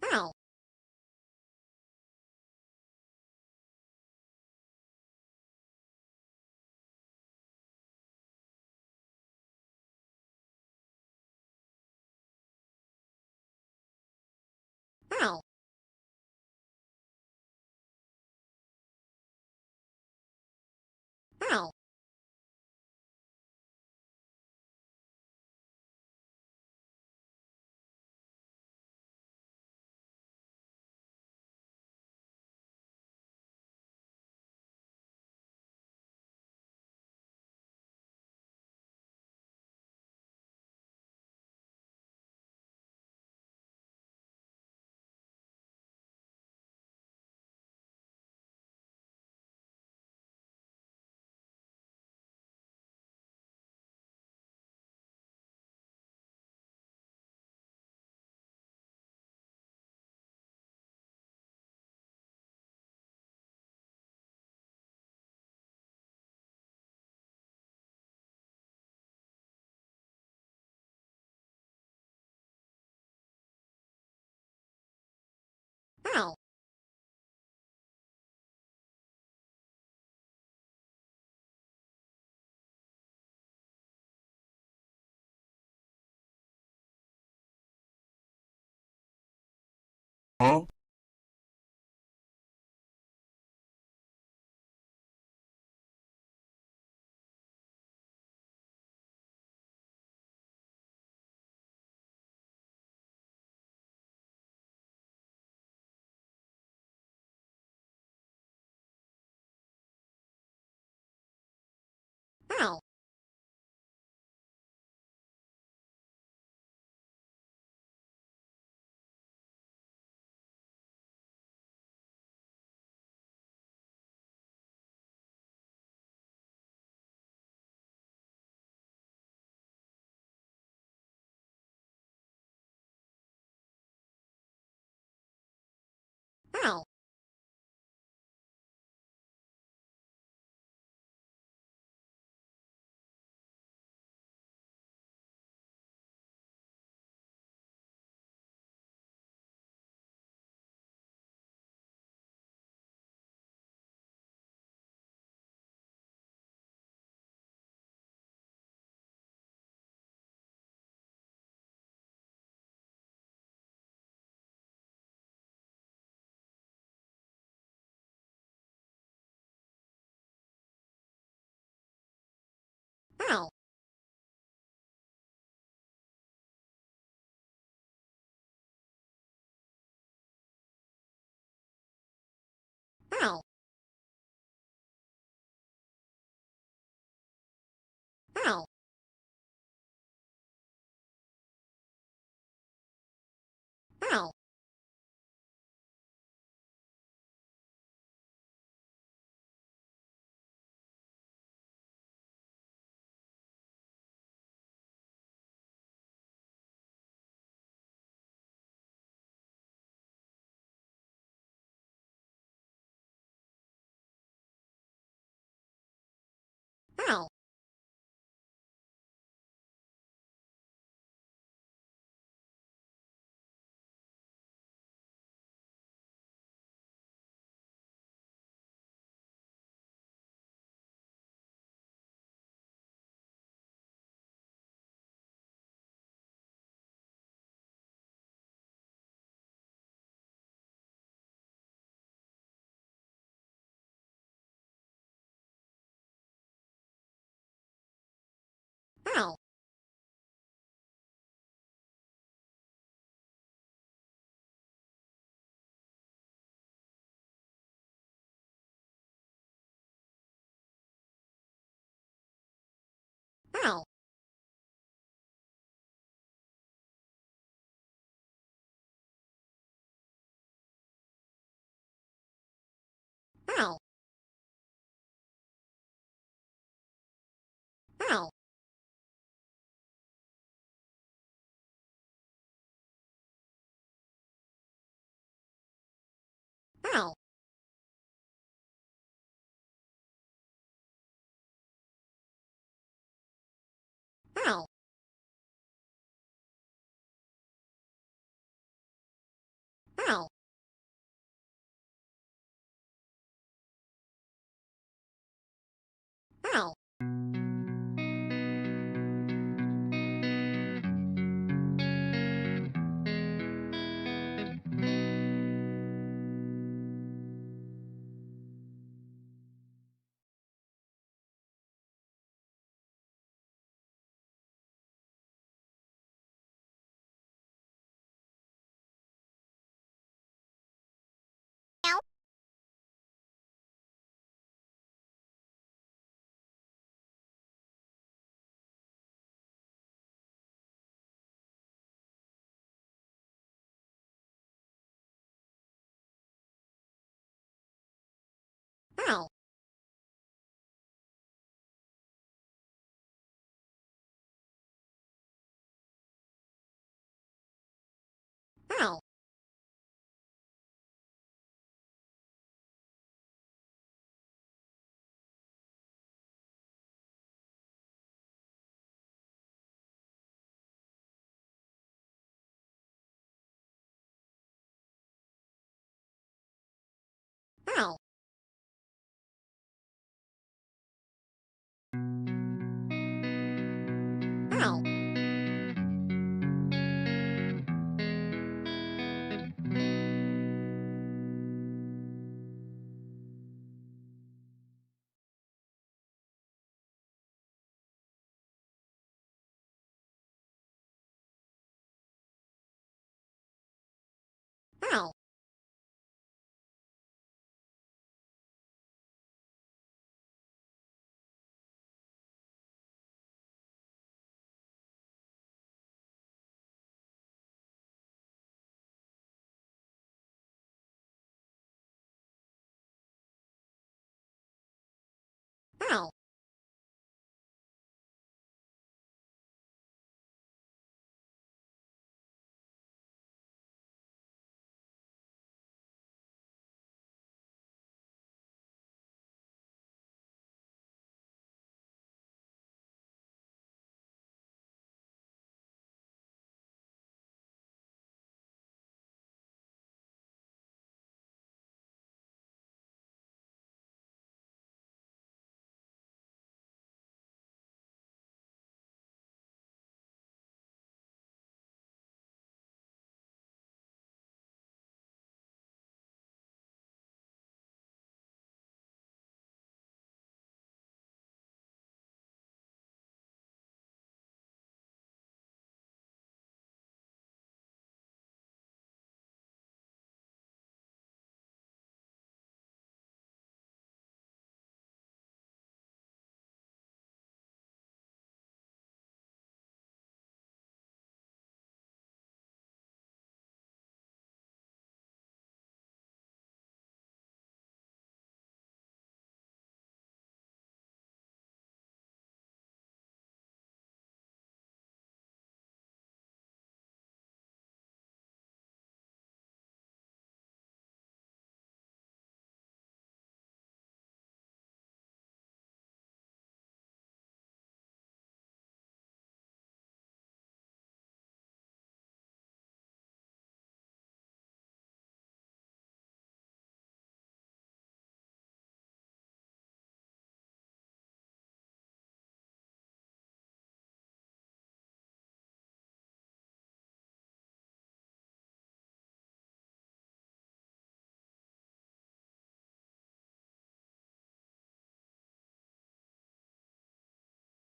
Hi. Hi. Hi. Hi. Huh? Hi.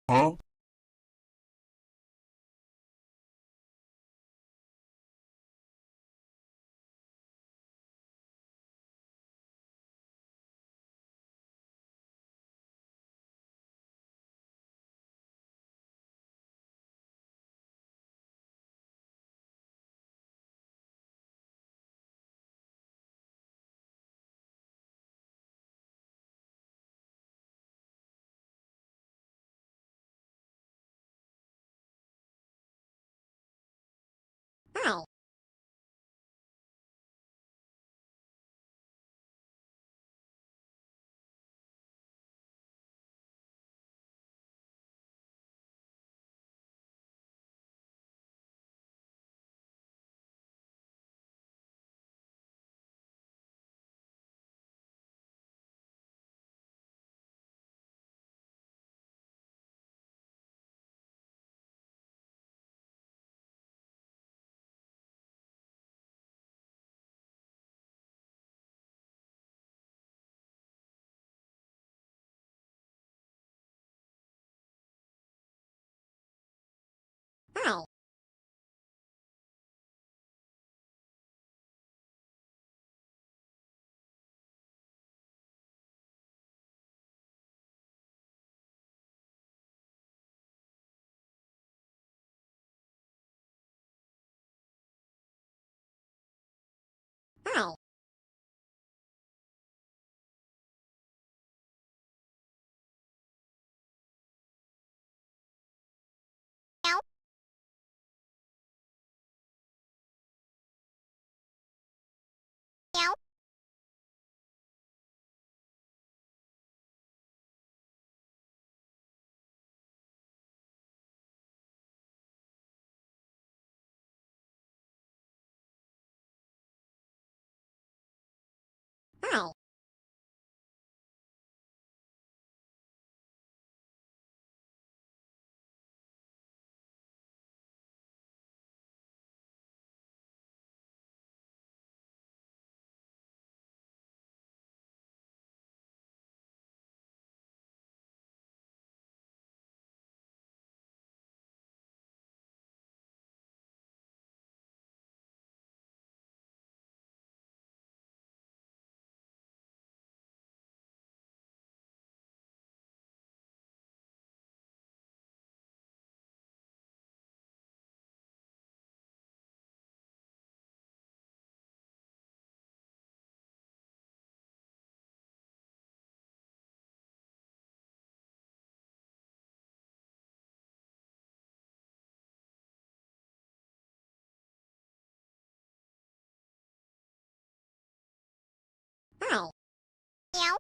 Huh? Hi. Hi. Hi. Meow. Meow. Hi. Hi. Meow.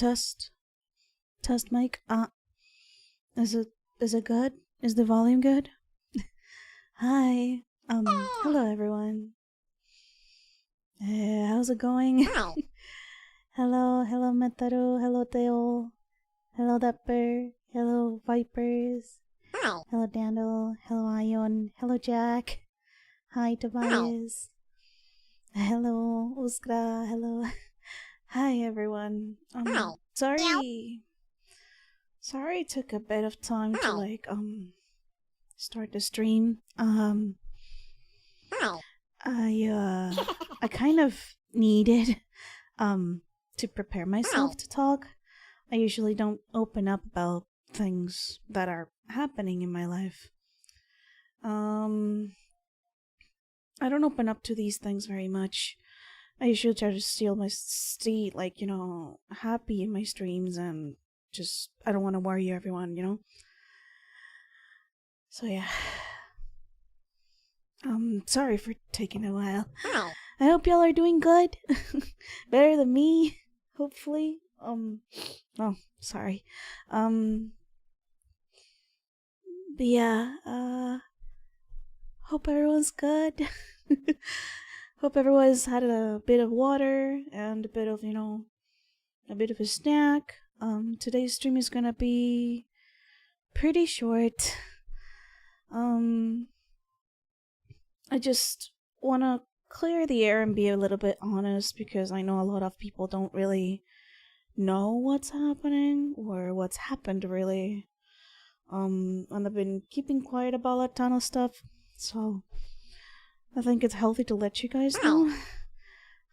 Test. Test mic. Is it good? Is the volume good? Hi. Hello everyone. How's it going? Hello Metaru. Hello Teo. Hello Dapper. Hello Vipers. Hello Dandel. Hello Ion. Hello Jack. Hi Tobias. Hello Uskra. Hello. Hi everyone. Sorry it took a bit of time to start the stream. I kind of needed to prepare myself to talk. I usually don't open up about things that are happening in my life. I don't open up to these things very much. I usually try to stay happy in my streams and just, I don't want to worry everyone, you know? So yeah. Sorry for taking a while. I hope y'all are doing good. Better than me, hopefully. Oh, sorry. But yeah, hope everyone's good. Hope everyone's had a bit of water and a bit of, a bit of a snack. Today's stream is gonna be pretty short. I just wanna clear the air and be a little bit honest because I know a lot of people don't really know what's happening or what's happened really. And I've been keeping quiet about a ton of stuff, so I think it's healthy to let you guys know.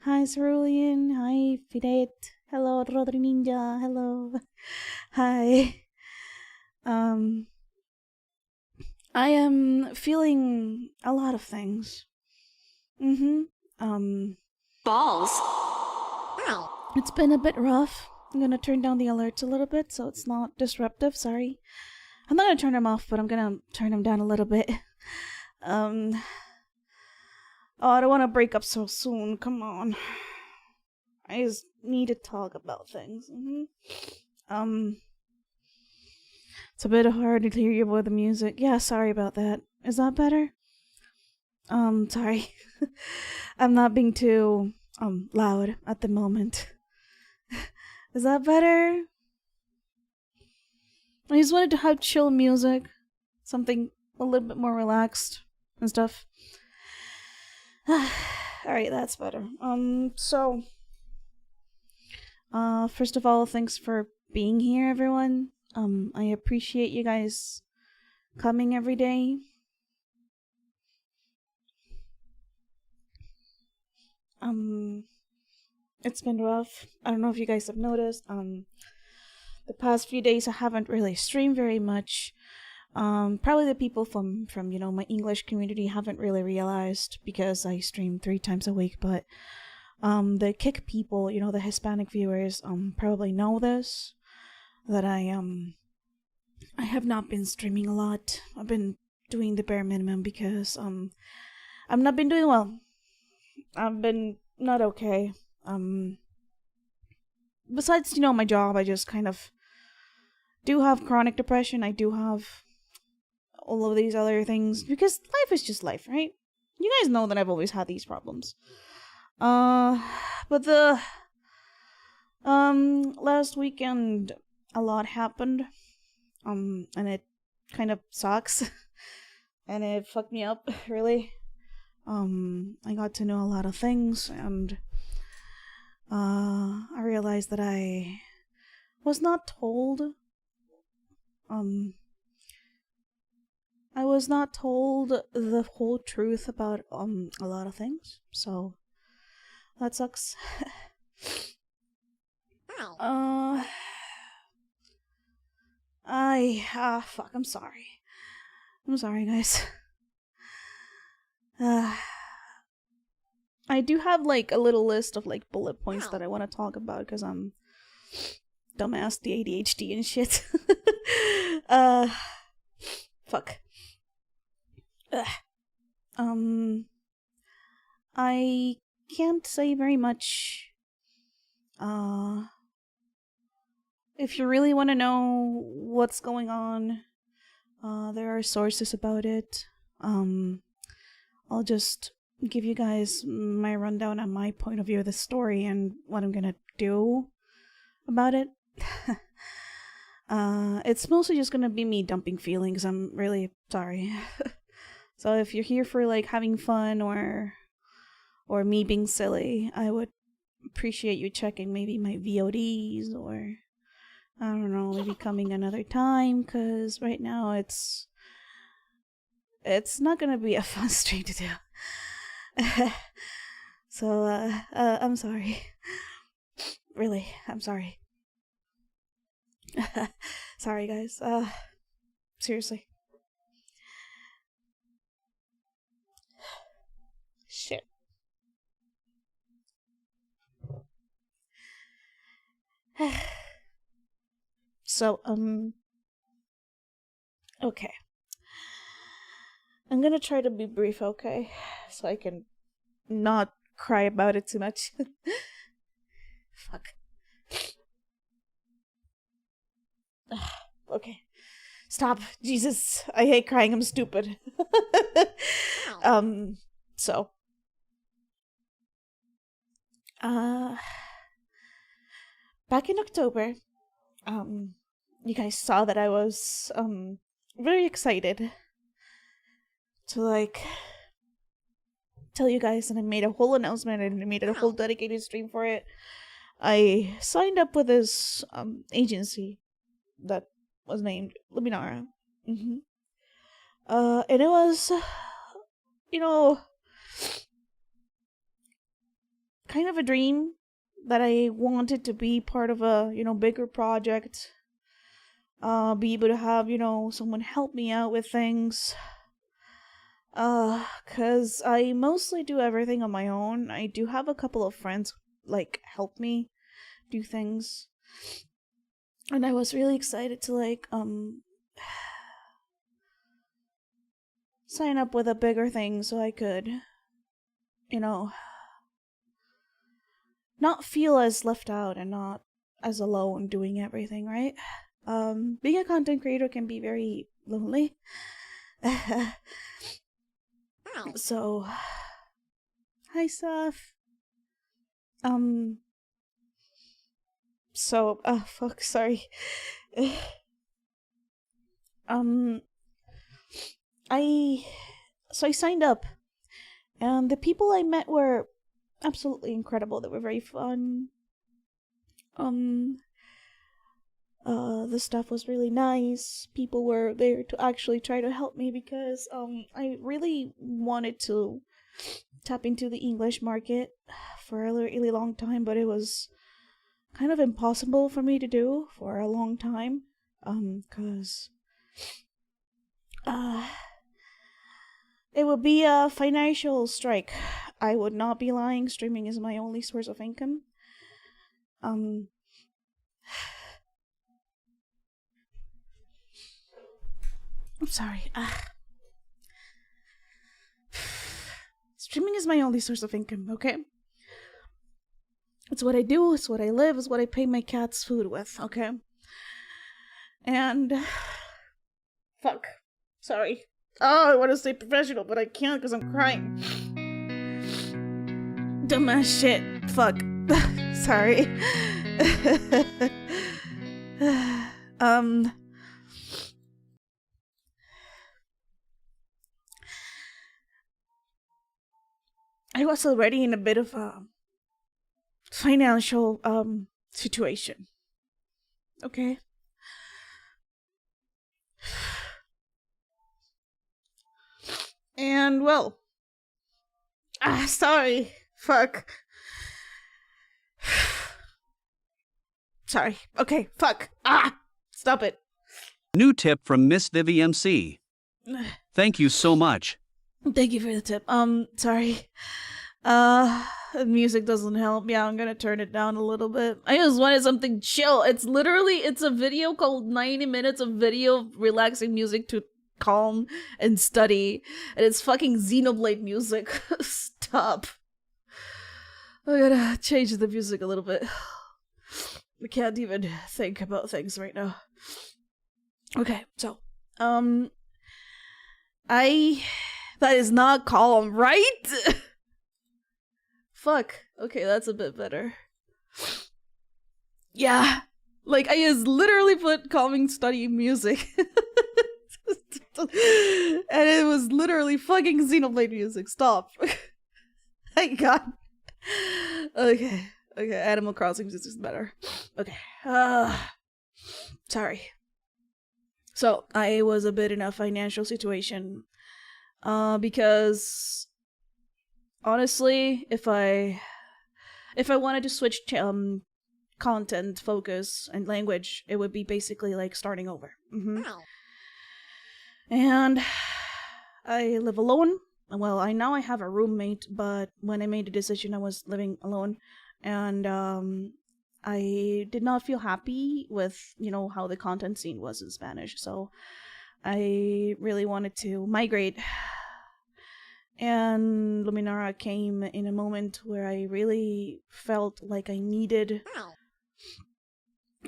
Hi Cerulean, hi Fidet, hello Rodri Ninja, hello. Hi. I am feeling a lot of things. Balls. It's been a bit rough. I'm gonna turn down the alerts a little bit so it's not disruptive, sorry. I'm not gonna turn them off, but I'm gonna turn them down a little bit. Oh, I don't want to break up so soon, come on. I just need to talk about things. It's a bit hard to hear you with the music. Yeah, sorry about that. Is that better? Sorry. I'm not being too, loud at the moment. Is that better? I just wanted to have chill music. Something a little bit more relaxed and stuff. Alright, that's better. First of all, thanks for being here, everyone. I appreciate you guys coming every day. It's been rough. I don't know if you guys have noticed. The past few days I haven't really streamed very much. Probably the people from my English community haven't really realized because I stream 3 times a week, but the Kick people, the Hispanic viewers, probably know this. That I have not been streaming a lot. I've been doing the bare minimum because I've not been doing well. I've been not okay. Besides, my job, I just kind of do have chronic depression. I do have all of these other things because life is just life, right? You guys know that I've always had these problems. But the last weekend a lot happened, and it kind of sucks, and it fucked me up, really. I got to know a lot of things, and I realized that I was not told, I was not told the whole truth about, a lot of things, so that sucks. Fuck, I'm sorry. I'm sorry, guys. I do have, a little list of, bullet points that I want to talk about, because I'm dumbass, the ADHD and shit. Fuck. I can't say very much, if you really want to know what's going on, there are sources about it. I'll just give you guys my rundown on my point of view of the story and what I'm gonna do about it. It's mostly just gonna be me dumping feelings. I'm really sorry. So if you're here for like having fun or me being silly, I would appreciate you checking maybe my VODs, or I don't know, maybe coming another time, because right now it's not gonna be a fun stream to do. So I'm sorry. Really, I'm sorry. Sorry guys. Seriously. Shit. So, okay. I'm gonna try to be brief, okay? So I can not cry about it too much. Fuck. Okay. Stop. Jesus. I hate crying. I'm stupid. So. Back in October, you guys saw that I was, very excited to, like, tell you guys, and I made a whole announcement and I made a whole dedicated stream for it. I signed up with this, agency that was named LUMINARA. And it was, you know, kind of a dream that I wanted to be part of a, you know, bigger project. Be able to have, you know, someone help me out with things. 'Cause I mostly do everything on my own. I do have a couple of friends, like, help me do things. And I was really excited to, like, sign up with a bigger thing so I could, you know, not feel as left out and not as alone doing everything, right? Being a content creator can be very lonely. So, hi, Seth. So, fuck, sorry. I signed up, and the people I met were absolutely incredible. They were very fun. The stuff was really nice. People were there to actually try to help me because, I really wanted to tap into the English market for a really long time, but it was kind of impossible for me to do for a long time. 'Cause, it would be a financial strike. I would not be lying. Streaming is my only source of income. I'm sorry. Streaming is my only source of income, okay? It's what I do, it's what I live, it's what I pay my cat's food with, okay? And... fuck. Sorry. Oh, I want to stay professional, but I can't because I'm crying. Dumbass shit. Fuck. Sorry. I was already in a bit of a financial situation. Okay? And well, sorry. Fuck. Sorry. Okay, fuck. Stop it. New tip from Miss Vivi MC. Thank you so much. Thank you for the tip. Sorry. The music doesn't help. Yeah, I'm gonna turn it down a little bit. I just wanted something chill. It's a video called 90 minutes of video of relaxing music to calm and study. And it's fucking Xenoblade music. Stop. I gotta change the music a little bit. I can't even think about things right now. Okay, so, that is not calm, right? Fuck. Okay, that's a bit better. Yeah. Like, I just literally put calming study music. And it was literally fucking Xenoblade music. Stop. Thank God. Okay. Okay, Animal Crossing music is better. Okay. Sorry. So, I was a bit in a financial situation. Because honestly, if I wanted to switch content, focus, and language, it would be basically like starting over. Wow. And I live alone. Well, I have a roommate, but when I made the decision, I was living alone, and I did not feel happy with how the content scene was in Spanish. So I really wanted to migrate. And Luminara came in a moment where I really felt like I needed Wow.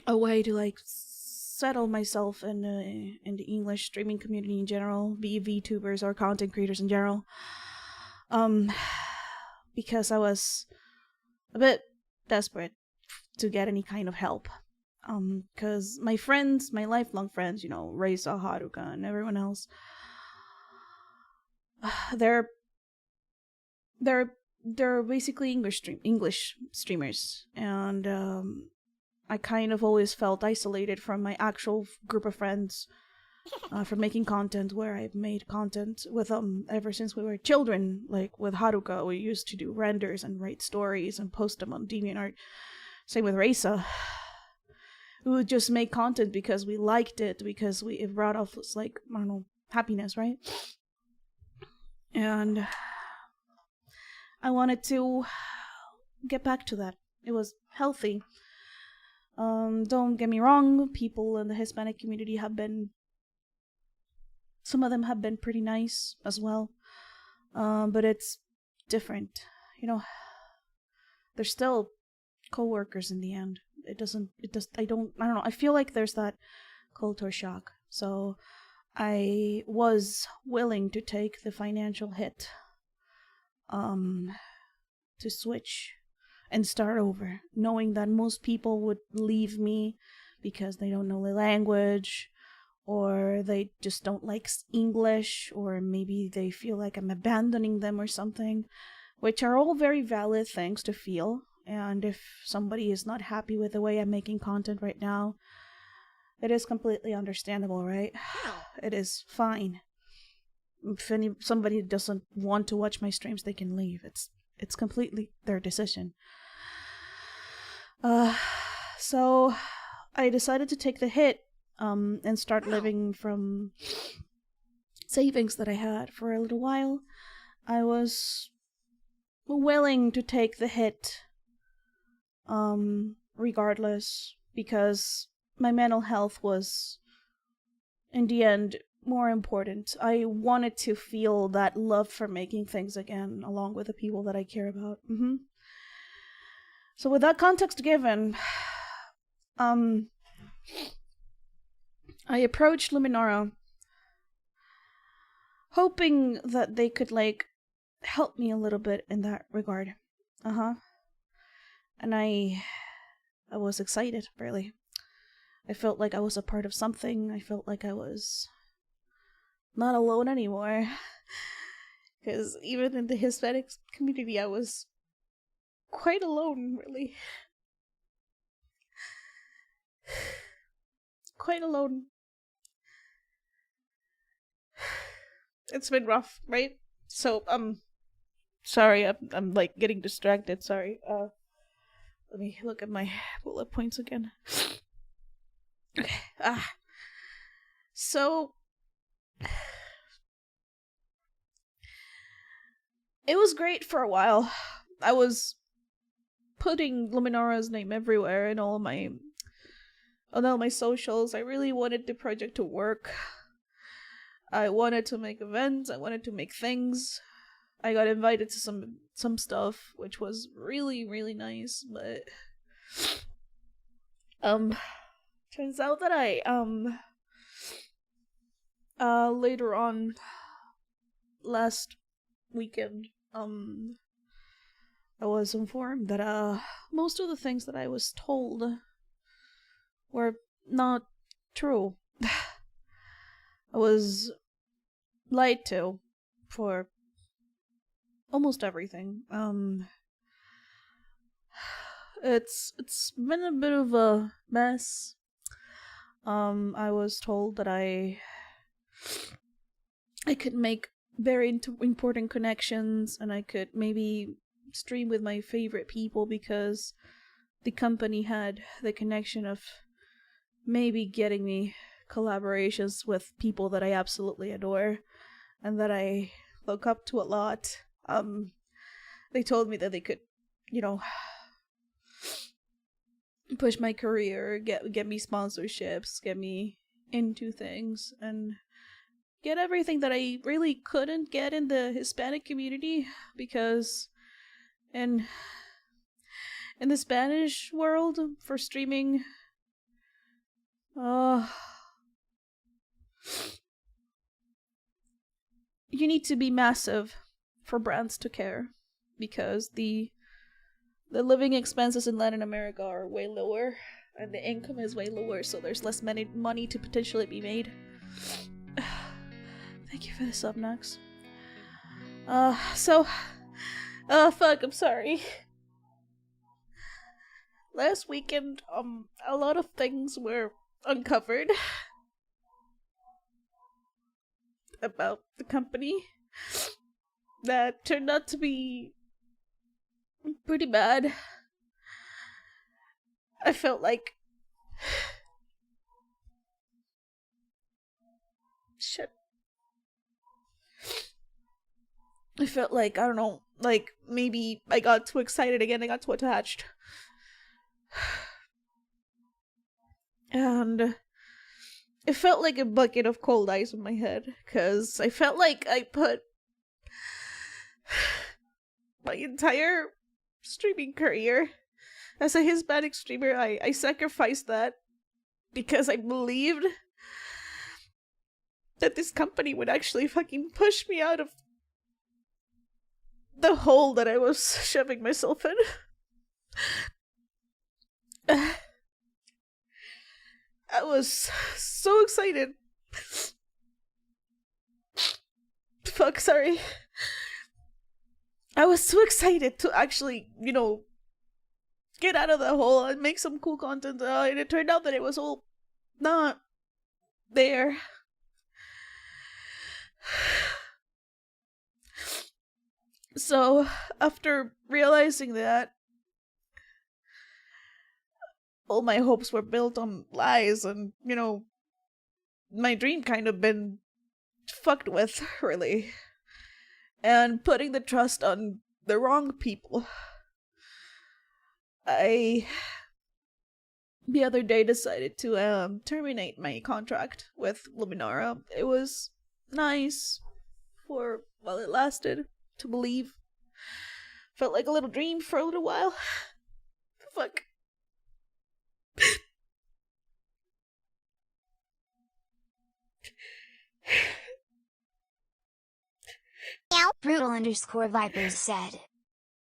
a way to like settle myself in the English streaming community in general, be it VTubers or content creators in general. Because I was a bit desperate to get any kind of help. Because my friends, my lifelong friends, Reisa, Haruka, and everyone else, they're basically English streamers, and I kind of always felt isolated from my actual group of friends from making content, where I've made content with them ever since we were children. Like with Haruka, we used to do renders and write stories and post them on DeviantArt. Same with Reisa. We would just make content because we liked it, because it brought us, like, I don't know, happiness, right? And I wanted to get back to that. It was healthy. Don't get me wrong, people in the Hispanic community some of them have been pretty nice as well. But it's different. They're still co-workers in the end. I don't know. I feel like there's that culture shock. So I was willing to take the financial hit to switch and start over, knowing that most people would leave me because they don't know the language, or they just don't like English, or maybe they feel like I'm abandoning them or something, which are all very valid things to feel. And if somebody is not happy with the way I'm making content right now, it is completely understandable, right? It is fine. If somebody doesn't want to watch my streams, they can leave. It's completely their decision. So I decided to take the hit and start living from savings that I had for a little while. I was willing to take the hit regardless, because my mental health was, in the end, more important. I wanted to feel that love for making things again, along with the people that I care about. So with that context given, I approached Luminara, hoping that they could, like, help me a little bit in that regard. And I was excited, really. I felt like I was a part of something. I felt like I was not alone anymore. Because even in the Hispanic community, I was quite alone, really. Quite alone. It's been rough, right? So, sorry, I'm like getting distracted, sorry. Let me look at my bullet points again. Okay, so it was great for a while. I was putting Luminara's name everywhere in on all my socials. I really wanted the project to work. I wanted to make events. I wanted to make things. I got invited to some stuff, which was really, really nice, but Turns out that later on last weekend, I was informed that, most of the things that I was told were not true. I was lied to for almost everything. It's been a bit of a mess. I was told that I could make very important connections, and I could maybe stream with my favorite people because the company had the connection of maybe getting me collaborations with people that I absolutely adore and that I look up to a lot. They told me that they could, push my career, get me sponsorships, get me into things, and get everything that I really couldn't get in the Hispanic community, because in the Spanish world for streaming, you need to be massive for brands to care, because the living expenses in Latin America are way lower and the income is way lower, so there's less money to potentially be made. Thank you for the sub, Nox. Fuck, I'm sorry. Last weekend, a lot of things were uncovered about the company that turned out to be pretty bad. I felt like shit. I felt like, I don't know, like maybe I got too excited again, I got too attached. And it felt like a bucket of cold ice on my head, because I felt like I put my entire streaming career as a Hispanic streamer, I sacrificed that because I believed that this company would actually fucking push me out of the hole that I was shoving myself in. I was so excited. Fuck, sorry. I was so excited to actually, get out of the hole and make some cool content, and it turned out that it was all not there. So, after realizing that all my hopes were built on lies, and, my dream kind of been fucked with, really, and putting the trust on the wrong people, I the other day decided to terminate my contract with LUMINARA. It was nice for while it lasted, to believe. Felt like a little dream for a little while. Fuck. Brutal_Vipers said,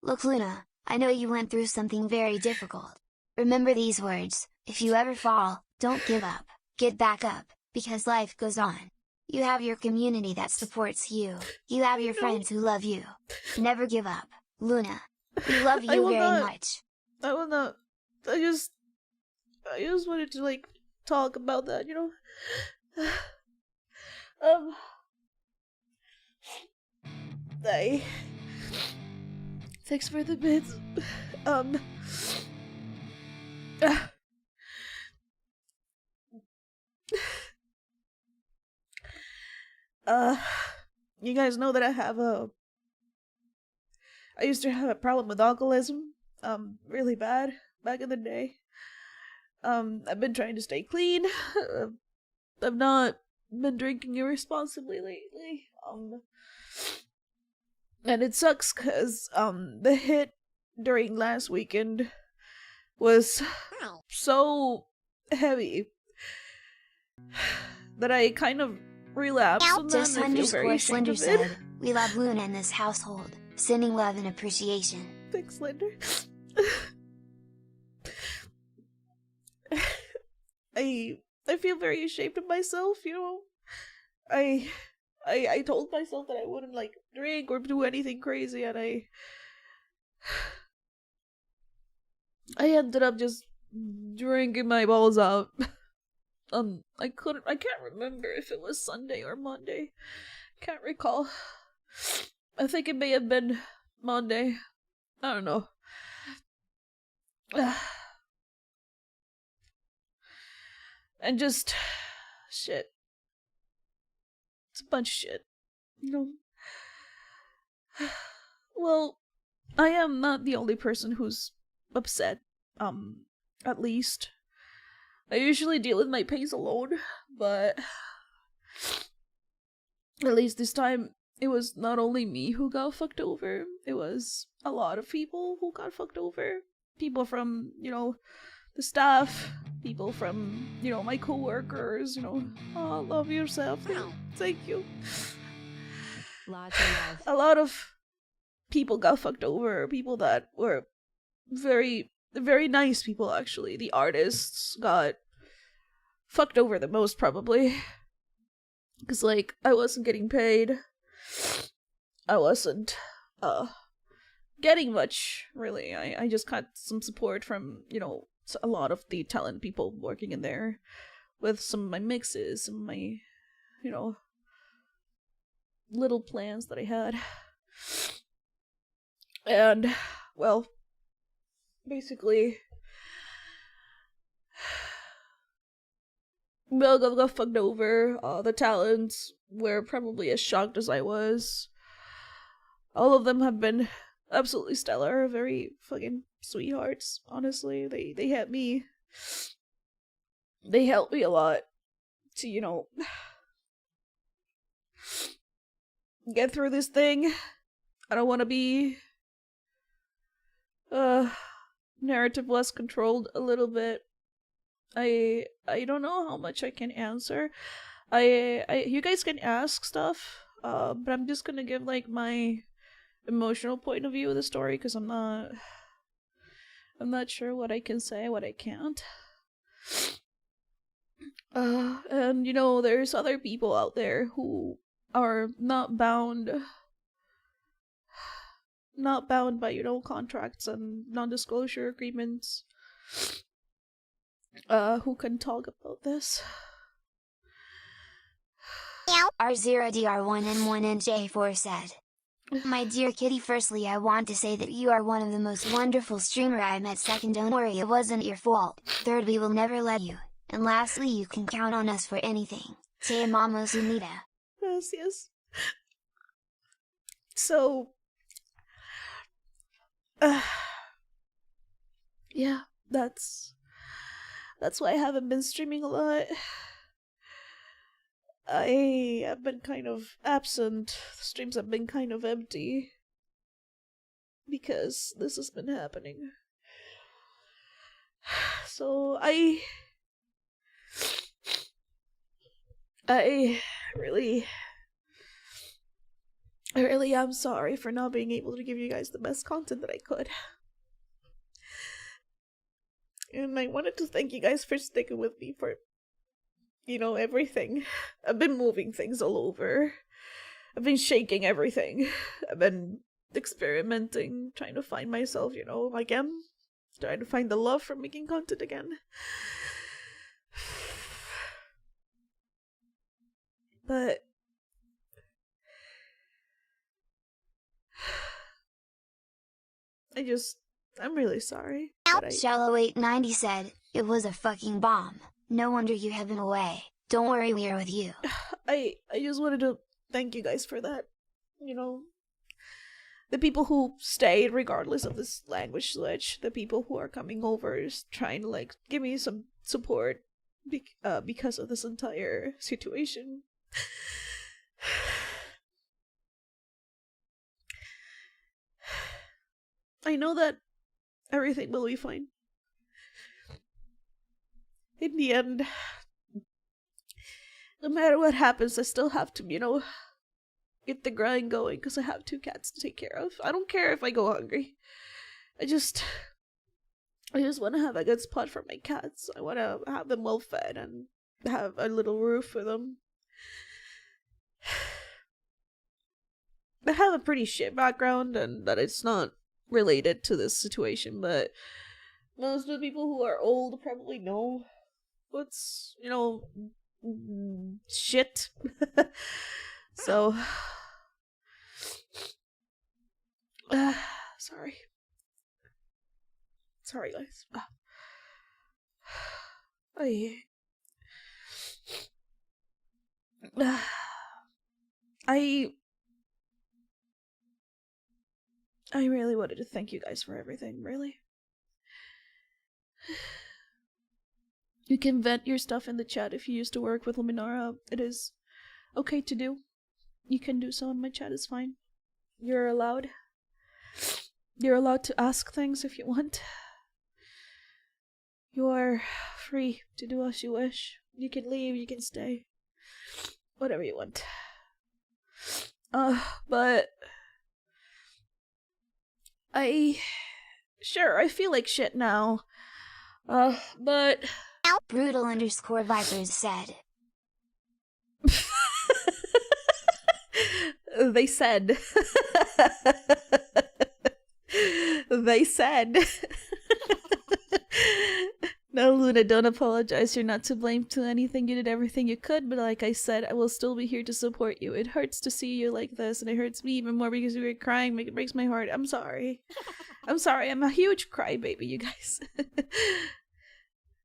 "Look, Luna, I know you went through something very difficult. Remember these words: if you ever fall, don't give up, get back up, because life goes on. You have your community that supports you, you have your friends who love you. Never give up, Luna. We love you very much." I will not. I just wanted to, talk about that, Thanks for the bits. You guys know that I used to have a problem with alcoholism, really bad, back in the day. I've been trying to stay clean. I've not been drinking irresponsibly lately. And it sucks because, the hit during last weekend was Hi. so heavy that I kind of relapsed, and then Just I feel very underscore ashamed Slender of it. said, we love Luna in this household. Sending love and appreciation. Thanks, Slender. I feel very ashamed of myself, you know. I told myself that I wouldn't like drink or do anything crazy, and I ended up just drinking my balls out. I can't remember if it was Sunday or Monday. Can't recall. I think it may have been Monday. I don't know. And just shit. It's a bunch of shit. You know. Well, I am not the only person who's upset. At least. I usually deal with my pains alone, but at least this time it was not only me who got fucked over, it was a lot of people who got fucked over. People from, you know, the staff, people from, you know, my coworkers, you know. Oh, love yourself. Thank you. Lots of love. A lot of people got fucked over, people that were very, very nice people, actually. The artists got fucked over the most, probably. Because, like, I wasn't getting paid. I wasn't, getting much, really. I just got some support from, you know, a lot of the talent people working in there with some of my mixes, some of my, you know, little plans that I had. And, well, basically, Melga got fucked over. The talents were probably as shocked as I was. All of them have been absolutely stellar, very fucking sweethearts, honestly. They helped me. They helped me a lot to, you know, get through this thing. I don't want to be narrative less controlled a little bit. I don't know how much I can answer. You guys can ask stuff, but I'm just gonna give like my emotional point of view of the story, because I'm not sure what I can say, what I can't. And you know, there's other people out there who are not bound by, you know, contracts and non-disclosure agreements, who can talk about this. R0DR1N1NJ4 said, my dear kitty, firstly I want to say that you are one of the most wonderful streamer I met. Second, don't worry, it wasn't your fault. Third, we will never let you. And lastly, you can count on us for anything. Te amamos, Unita. Yes. So, yeah, that's why I haven't been streaming a lot. I have been kind of absent. The streams have been kind of empty because this has been happening. So I really am sorry for not being able to give you guys the best content that I could. And I wanted to thank you guys for sticking with me for, you know, everything. I've been moving things all over. I've been shaking everything. I've been experimenting, trying to find myself, you know, again. Trying to find the love for making content again. But I'm really sorry. Shallow890 said, it was a fucking bomb. No wonder you have been away. Don't worry, we are with you. I just wanted to thank you guys for that. You know, the people who stayed regardless of this language switch, the people who are coming over just trying to like give me some support because of this entire situation. I know that everything will be fine. in the end, no matter what happens, I still have to, get the grind going because I have 2 cats to take care of. I don't care if I go hungry. I just want to have a good spot for my cats. I want to have them well fed and have a little roof for them. I have a pretty shit background, and that it's not related to this situation, but most of the people who are old probably know what's, shit. So, sorry. Sorry, guys. I really wanted to thank you guys for everything, really. You can vent your stuff in the chat if you used to work with Luminara. It is okay to do. You can do so in my chat, is fine. You're allowed. You're allowed to ask things if you want. You are free to do as you wish. You can leave, you can stay. Whatever you want. But I feel like shit now. But Brutal_Vipers said. They said. They said. No, Luna, don't apologize. You're not to blame to anything. You did everything you could, but like I said, I will still be here to support you. It hurts to see you like this, and it hurts me even more because you were crying. It breaks my heart. I'm sorry. I'm sorry. I'm a huge crybaby, you guys.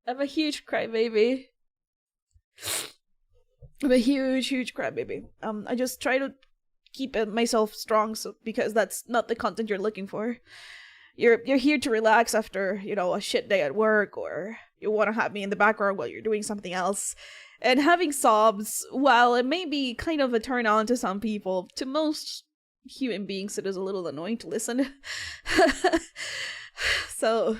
I'm a huge crybaby. I'm a huge crybaby. I just try to keep myself strong, because that's not the content you're looking for. You're here to relax after, a shit day at work, or you want to have me in the background while you're doing something else. And having sobs, while it may be kind of a turn on to some people, to most human beings it is a little annoying to listen. So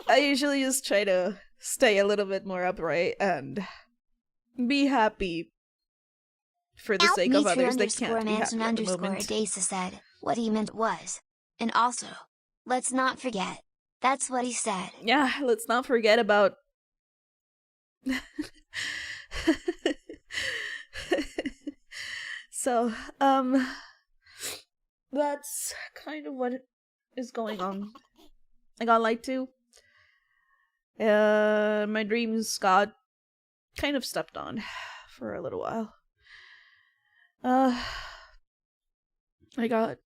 I usually just try to stay a little bit more upright and be happy for the sake of others that can't be happy at the moment. Dasa said, what he meant was, and also, let's not forget. That's what he said. Yeah, let's not forget about... So, that's kind of what is going on. I got lied to. My dreams got kind of stepped on for a little while. I got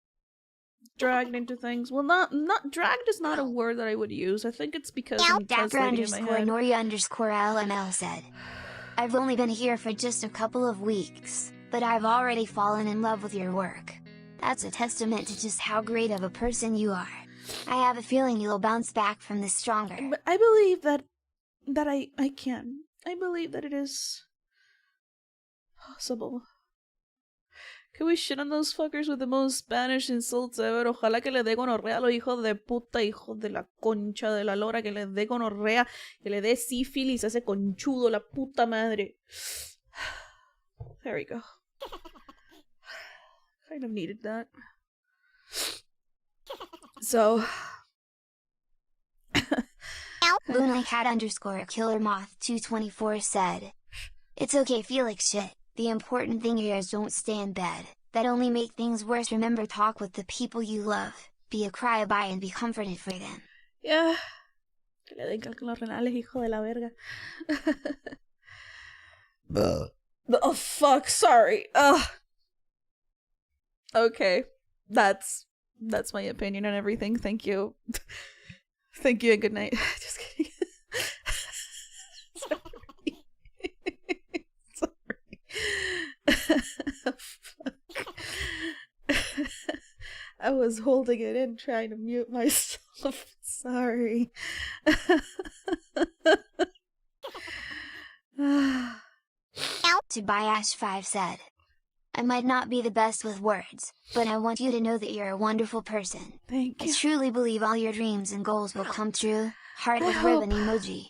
dragged into things. Well, not dragged is not a word that I would use. I think it's because I'm translating in my head. Noria_LML said, I've only been here for just a couple of weeks, but I've already fallen in love with your work. That's a testament to just how great of a person you are. I have a feeling you'll bounce back from this stronger. But I believe that I can. I believe that it is possible. Can we shit on those fuckers with the most Spanish insults ever? Ojalá que le dé gonorrea a los hijos de puta, hijos de la concha de la lora, que le dé gonorrea, que le dé sífilis a ese conchudo, la puta madre. There we go. Kind of needed that. So... LunaCat_KillerMoth224 said, it's okay, feel like shit. The important thing here is don't stay in bed. That only make things worse. Remember, talk with the people you love. Be a cry-a-bye and be comforted for them. Yeah. Que le den cálculos renales, hijo de la verga. Oh fuck, sorry. Okay. That's my opinion on everything. Thank you. Thank you and good night. Just kidding. I was holding it in trying to mute myself. Sorry. Tobias5 said, I might not be the best with words, but I want you to know that you're a wonderful person. Thank you. I truly believe all your dreams and goals will come true. Heart with hope. ribbon emoji.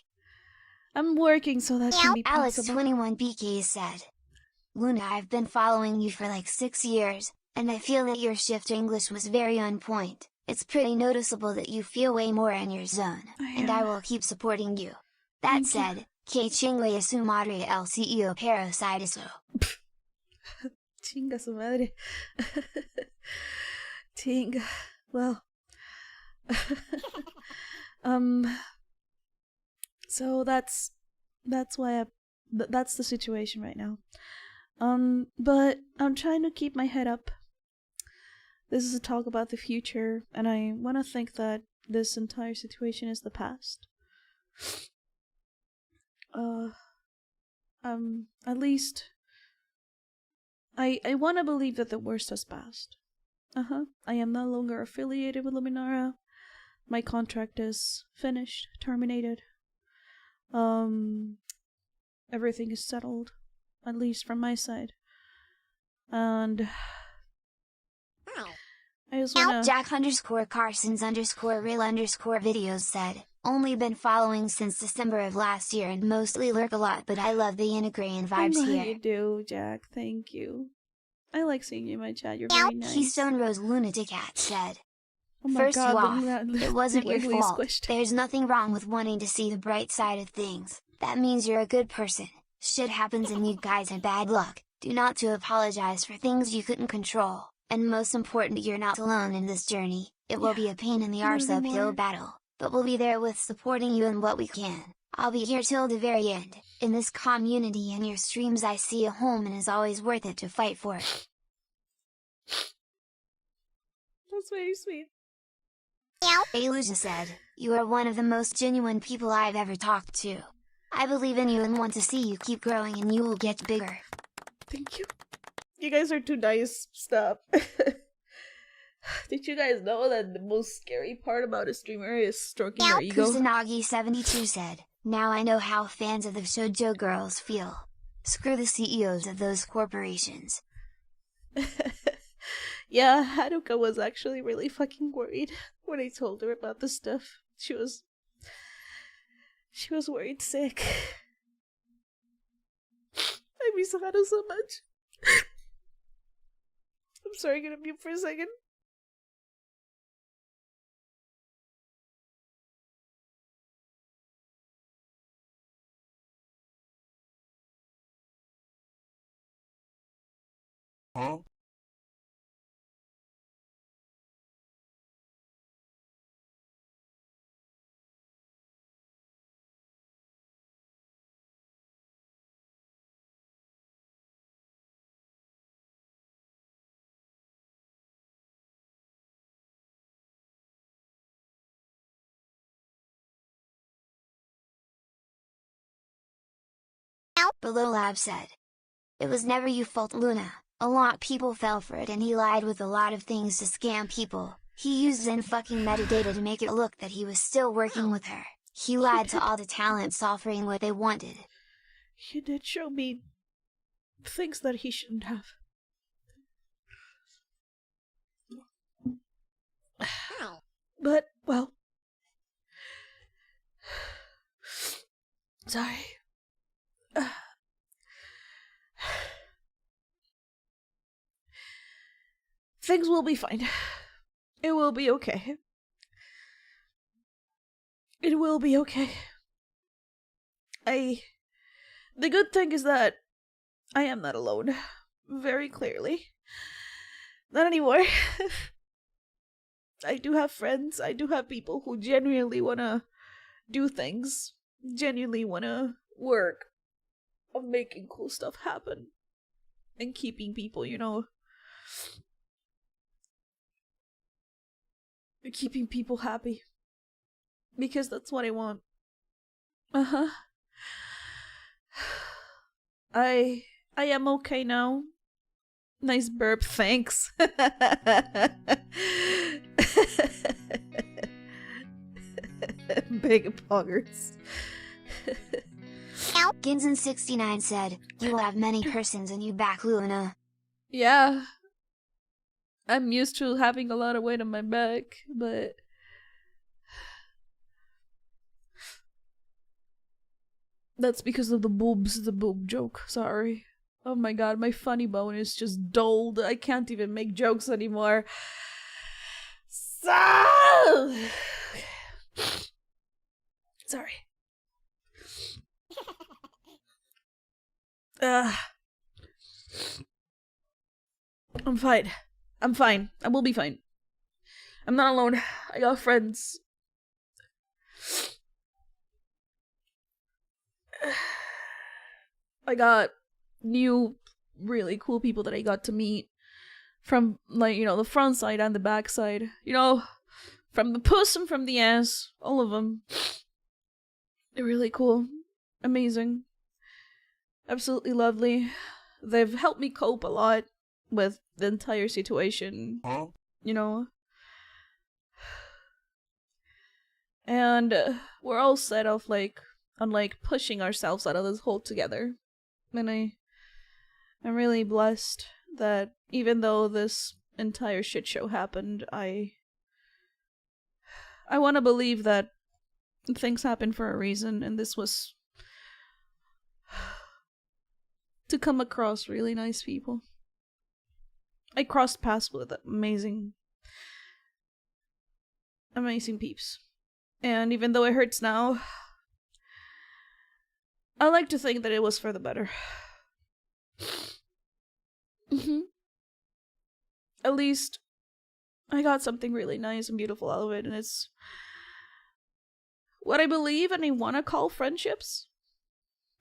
I'm working so that can be possible. Alice21BK said, Luna, I've been following you for like 6 years, and I feel that your shift to English was very on point. It's pretty noticeable that you feel way more in your zone, and I will keep supporting you. That said, que chingue su madre el CEO parasitiso. Chinga su madre. Chinga. Well. So that's why that's the situation right now. But I'm trying to keep my head up. This is a talk about the future, and I want to think that this entire situation is the past. At least I want to believe that the worst has passed. I am no longer affiliated with LUMINARA. My contract is finished, terminated. Everything is settled, at least from my side. And I just wanna... Jack_Carsons_real_videos said, only been following since December of last year and mostly lurk a lot, but I love the integrating vibes here. You do, Jack. Thank you. I like seeing you in my chat. You're very nice. Keystone Rose Lunatic Cat said, oh my first God, you off, it wasn't your fault. Squished. There's nothing wrong with wanting to see the bright side of things. That means you're a good person. Shit happens and you guys had bad luck. Do not to apologize for things you couldn't control. And most important, you're not alone in this journey. It will be a pain in the arse uphill battle, but we'll be there with supporting you in what we can. I'll be here till the very end. In this community and your streams I see a home, and is always worth it to fight for it. That's very sweet. Aluja said, you are one of the most genuine people I've ever talked to. I believe in you and want to see you keep growing, and you will get bigger. Thank you. You guys are too nice. Stop. Did you guys know that the most scary part about a streamer is stroking their ego? Kusanagi72 said, now I know how fans of the shoujo girls feel. Screw the CEOs of those corporations. Yeah, Haruka was actually really fucking worried when I told her about this stuff. She was worried sick. I miss Haru so much. I'm sorry, gonna mute for a second. Huh? Below Lab said, it was never your fault, Luna. A lot people fell for it and he lied with a lot of things to scam people. He used Zen fucking metadata to make it look that he was still working with her. He lied to all the talents offering what they wanted. He did show me things that he shouldn't have. But, well... Sorry. Things will be fine. It will be okay. It will be okay. The good thing is that I am not alone. Very clearly. Not anymore. I do have friends. I do have people who genuinely wanna do things. Genuinely wanna work on making cool stuff happen. And keeping people, you know... keeping people happy. Because that's what I want. I am okay now. Nice burp, thanks. Big poggers. Ginzen69 said, you will have many persons in you back, Luna. Yeah. I'm used to having a lot of weight on my back, but... That's because of the boobs, the boob joke. Sorry. Oh my god, my funny bone is just dulled. I can't even make jokes anymore. So... Sorry. I'm fine. I'm fine. I will be fine. I'm not alone. I got friends. I got new, really cool people that I got to meet from, like, you know, the front side and the back side. You know, from the puss and from the ass. All of them. They're really cool. Amazing. Absolutely lovely. They've helped me cope a lot with the entire situation. You know? And we're all set off, like, on, like, pushing ourselves out of this hole together. And I'm really blessed that even though this entire shit show happened, I want to believe that things happen for a reason, and this was to come across really nice people. I crossed paths with amazing peeps. And even though it hurts now, I like to think that it was for the better. At least I got something really nice and beautiful out of it, and it's what I believe and I want to call friendships.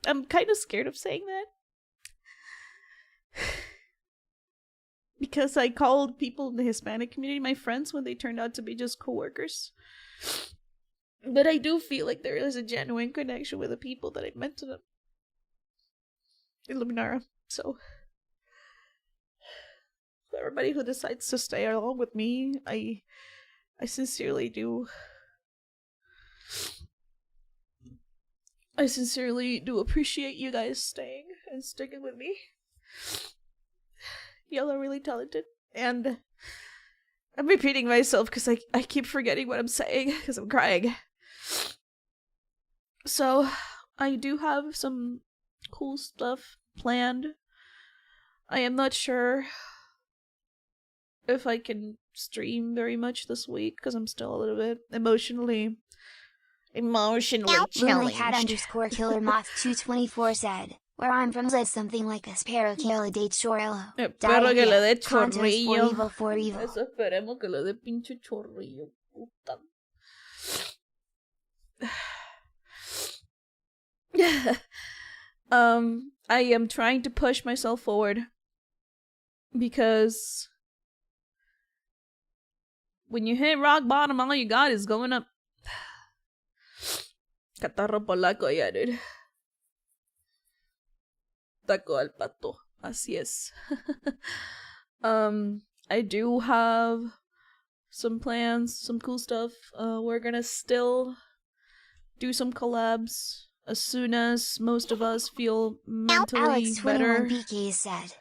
I'm kind of scared of saying that. Because I called people in the Hispanic community my friends when they turned out to be just coworkers. But I do feel like there is a genuine connection with the people that I met in LUMINARA. So, for everybody who decides to stay along with me, I sincerely do. I sincerely do appreciate you guys staying and sticking with me. Y'all are really talented. And I'm repeating myself because I keep forgetting what I'm saying because I'm crying. So, I do have some cool stuff planned. I am not sure if I can stream very much this week because I'm still a little bit emotionally challenged. _Killer Moth 224 said, "Where I'm from said something like a sparrow que le dé chorrillo. Espero que le dé Contest chorrillo. for evil. Eso esperemos que le dé pinche chorrillo. Puta. I am trying to push myself forward because when you hit rock bottom, all you got is going up. Catarro polaco ya, dude. Taco al pato. Así es. I do have some plans, some cool stuff. We're gonna still do some collabs as soon as most of us feel mentally better. Alex21PK said,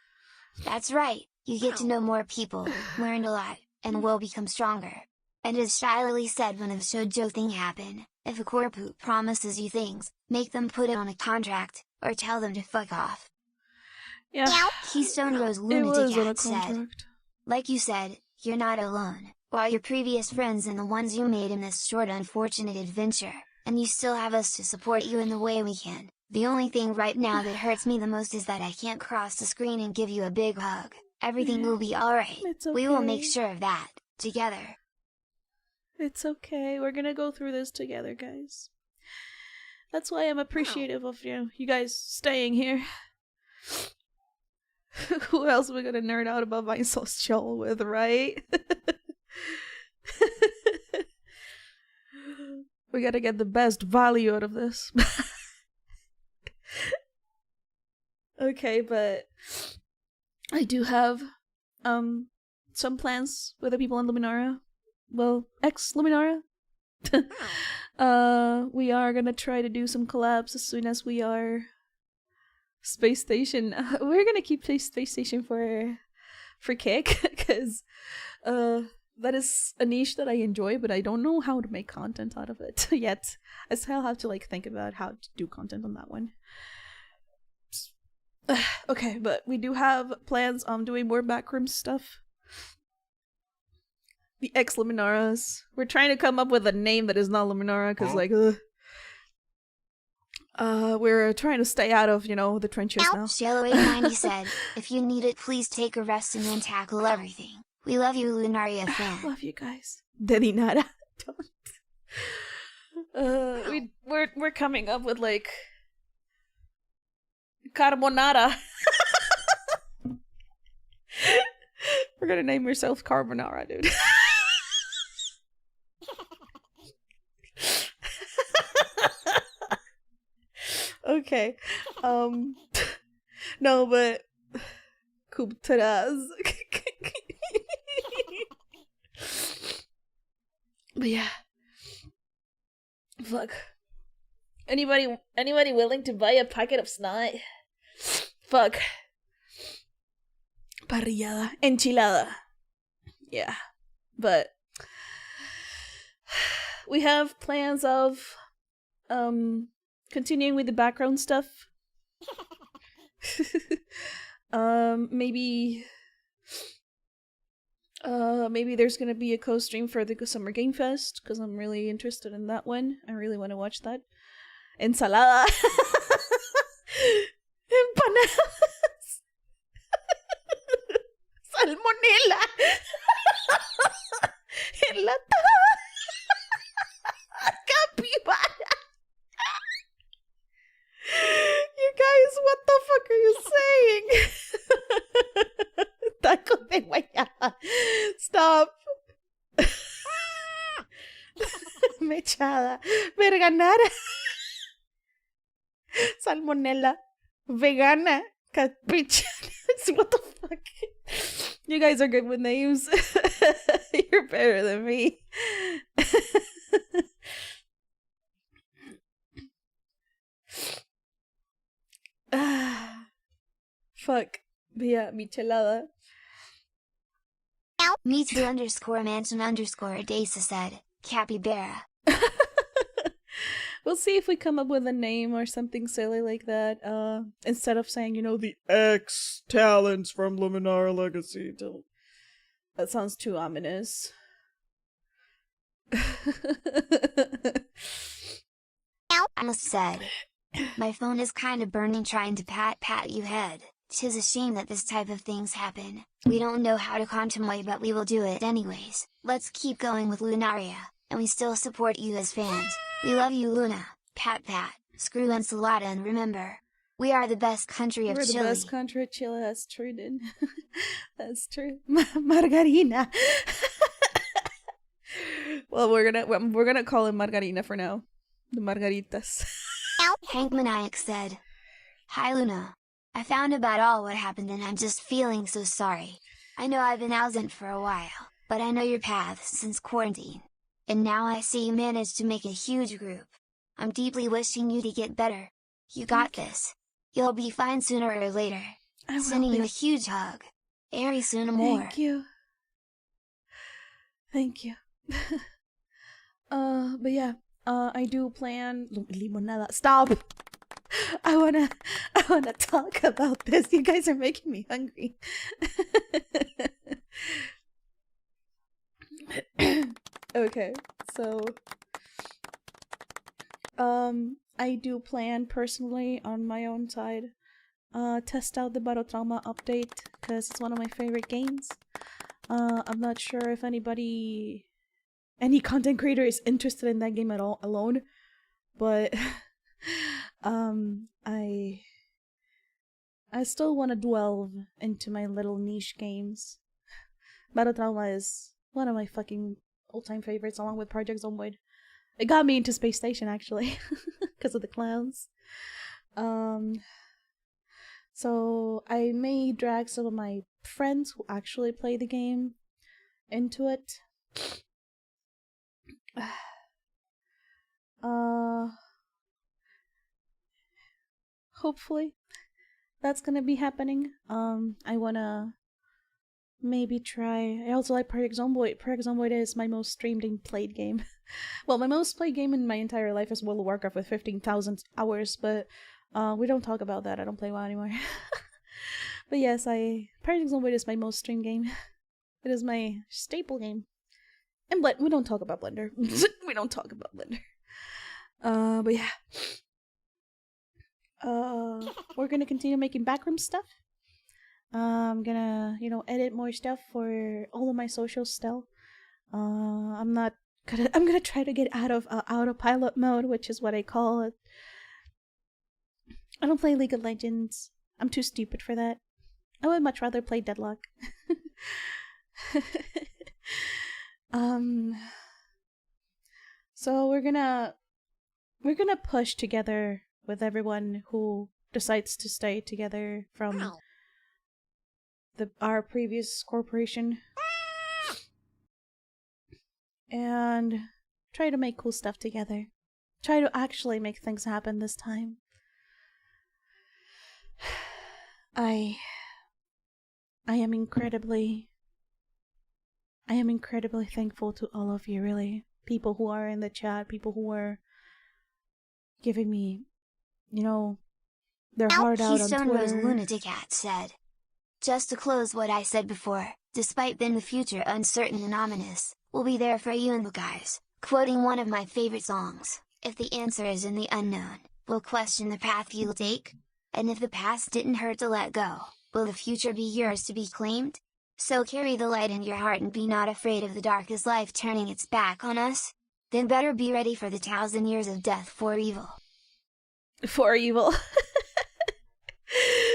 "That's right, you get to know more people, learned a lot, and will become stronger. And as Shiley said when the shoujo thing happened, if a corpoot promises you things, make them put it on a contract, or tell them to fuck off." Yeah, Keystone Rose it was on a Lunatic said, contract. "Like you said, you're not alone. While your previous friends and the ones you made in this short unfortunate adventure, and you still have us to support you in the way we can. The only thing right now that hurts me the most is that I can't cross the screen and give you a big hug. Everything will be alright. It's We will make okay. sure of that, together." It's okay. We're gonna go through this together, guys. That's why I'm appreciative of you guys staying here. Who else are we gonna nerd out about my social with, right? We gotta get the best value out of this. Okay, but I do have some plans with the people in Luminara. Well, ex-Luminara. We are gonna try to do some collabs as soon as we are Space Station. We're gonna keep Space Station for kick, because that is a niche that I enjoy, but I don't know how to make content out of it yet. I still have to like think about how to do content on that one. Okay, but we do have plans on doing more backroom stuff. The ex-Luminaras. We're trying to come up with a name that is not Luminara, because like, we're trying to stay out of, you know, the trenches now. Shallow890 said, if you need it, please take a rest and then tackle everything. We love you, Lunaria fan. Love you guys. Dedinara. Don't. We're coming up with like carbonara. We're gonna name yourself Carbonara, dude. Okay. No, but Kubtaraz. But yeah. Fuck. Anybody willing to buy a packet of snot? Fuck. Parrillada. Enchilada. Yeah. But we have plans of continuing with the background stuff. Maybe there's gonna be a co-stream for the Summer Game Fest, because I'm really interested in that one. I really want to watch that. Ensalada. Empanadas. Salmonella. Enlatada. Capibara. You guys, what the fuck are you saying? Taco de guayaba. Stop. Mechada. Verganara. Salmonella. Vegana. Capricha. What the fuck? You guys are good with names. You're better than me. Fuck. But yeah, michelada. Me too_mansion_Dasa said, Capybara. We'll see if we come up with a name or something silly like that. Instead of saying, you know, the X talents from Luminara Legacy. That sounds too ominous. Alice said, my phone is kind of burning trying to pat you head. 'Tis a shame that this type of things happen. We don't know how to contemplate, but we will do it anyways. Let's keep going with Lunaria, and we still support you as fans. We love you, Luna. Pat. Screw ensalada, and remember, we are the best country of Chile. We're the best country of Chile. That's true, dude. That's true. Margarina. Well, we're gonna call him Margarina for now. The Margaritas. Hank Maniac said, hi Luna. I found about all what happened and I'm just feeling so sorry. I know I've been absent for a while, but I know your path since quarantine. And now I see you managed to make a huge group. I'm deeply wishing you to get better. You got this. You'll be fine sooner or later. Sending you a huge hug. Very soon more. Thank you. Thank you. But yeah, I do plan limonada. Stop. I wanna talk about this. You guys are making me hungry. Okay, so I do plan personally on my own side test out the Battle Trauma update, because it's one of my favorite games. I'm not sure if any content creator is interested in that game at all alone, but I still want to delve into my little niche games. Battle Trauma is one of my fucking all-time favorites, along with Project Zomboid. It got me into Space Station, actually, because of the clowns. So I may drag some of my friends who actually play the game into it. Hopefully that's gonna be happening. I wanna maybe try. I also like Project Zomboid. Project Zomboid is my most streamed and played game. Well, my most played game in my entire life is World of Warcraft with 15,000 hours, but we don't talk about that. I don't play WoW anymore. But yes, Project Zomboid is my most streamed game. It is my staple game. And we don't talk about Blender. We don't talk about Blender. But yeah. We're gonna continue making backroom stuff. I'm gonna, edit more stuff for all of my socials still. I'm gonna try to get out of autopilot mode, which is what I call it. I don't play League of Legends. I'm too stupid for that. I would much rather play Deadlock. So we're gonna push together with everyone who decides to stay together from our previous corporation, and try to make cool stuff together. Try to actually make things happen this time. I am incredibly thankful to all of you, really. People who are in the chat, people who are giving me, their heart out on Keystone Rose Twitter. Lunatic Cat said, "Just to close what I said before, despite being the future uncertain and ominous, we'll be there for you and the guys." Quoting one of my favorite songs, "If the answer is in the unknown, we'll question the path you'll take. And if the past didn't hurt to let go, will the future be yours to be claimed? So carry the light in your heart and be not afraid of the dark as life turning its back on us. Then better be ready for the 1,000 years of death for evil." For evil.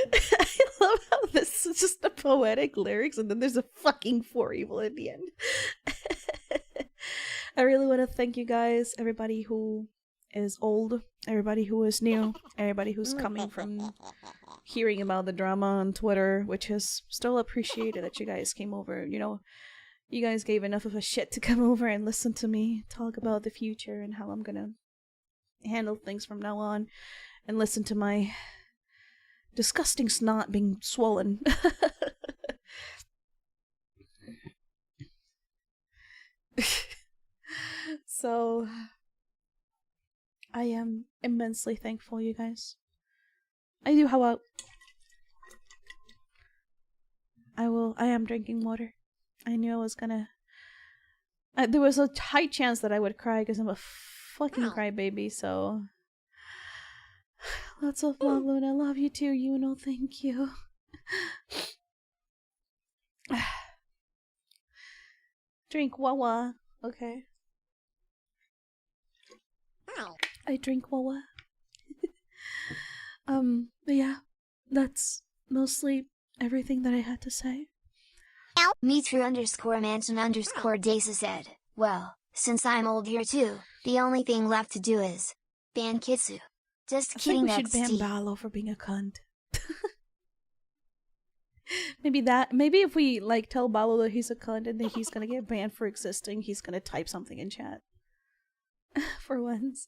I love how this is just the poetic lyrics and then there's a fucking for evil at the end. I really want to thank you guys, everybody who is old, everybody who is new, everybody who's coming from hearing about the drama on Twitter, which is still appreciated that you guys came over. You guys gave enough of a shit to come over and listen to me talk about the future and how I'm gonna handle things from now on, and listen to my disgusting snot being swollen. So I am immensely thankful, you guys. I am drinking water. I knew I was gonna... there was a high chance that I would cry because I'm a fucking crybaby, so... Lots of love, Luna. Love you too, Yuno. Thank you. Drink Wawa. Okay. I drink Wawa. But yeah, that's mostly everything that I had to say. Mitru_mansion_Dasa said, "Well, since I'm old here too, the only thing left to do is ban Kitsu." Just I kidding, think we should that's ban Steve. Ballo for being a cunt. Maybe if we tell Ballo that he's a cunt and then he's gonna get banned for existing, he's gonna type something in chat. For once.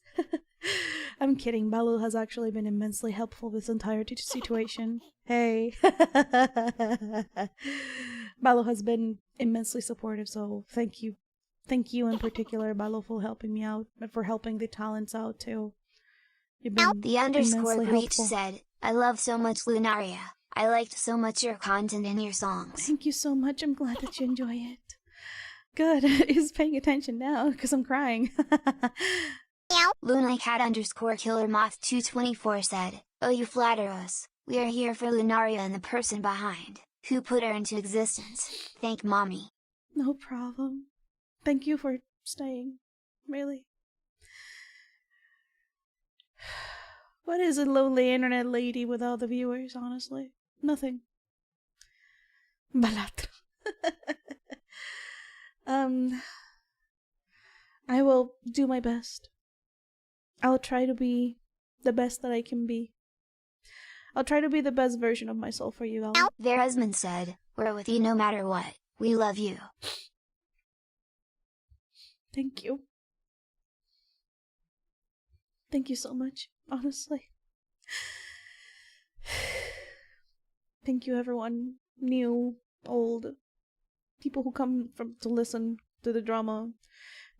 I'm kidding. Ballo has actually been immensely helpful with this entire situation. Hey. Ballo has been immensely supportive, so thank you. Thank you in particular, Ballo, for helping me out, and for helping the talents out too. You've been The underscore immensely breach helpful. said, "I love so much Lunaria. I liked so much your content and your songs." Thank you so much. I'm glad that you enjoy it. Good. He's paying attention now because I'm crying. LunaCat_KillerMoth224 said, "Oh, you flatter us. We are here for Lunaria and the person behind, who put her into existence. Thank mommy." No problem. Thank you for staying. Really. What is a lonely internet lady without the viewers, honestly? Nothing. Balatro. I will do my best. I'll try to be the best that I can be. I'll try to be the best version of myself for you all. Their husband said, "We're with you no matter what. We love you." Thank you. Thank you so much, honestly. Thank you, everyone. New, old, people who come from to listen to the drama,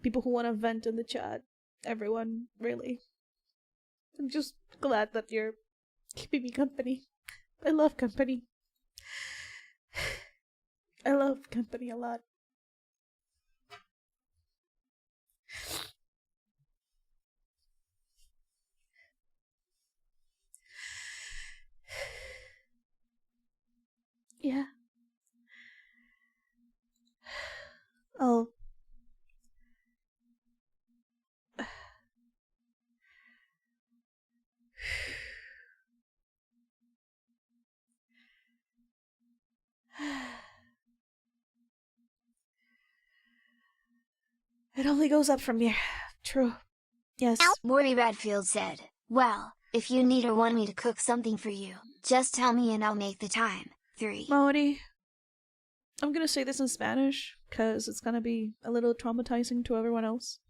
people who want to vent in the chat, everyone, really. I'm just glad that you're keeping me company. I love company. I love company a lot. Yeah. Oh. It only goes up from here. True. Yes. Morty Redfield said, well, if you need or want me to cook something for you, just tell me and I'll make the time. 3. Modi, I'm gonna say this in Spanish, because it's gonna be a little traumatizing to everyone else.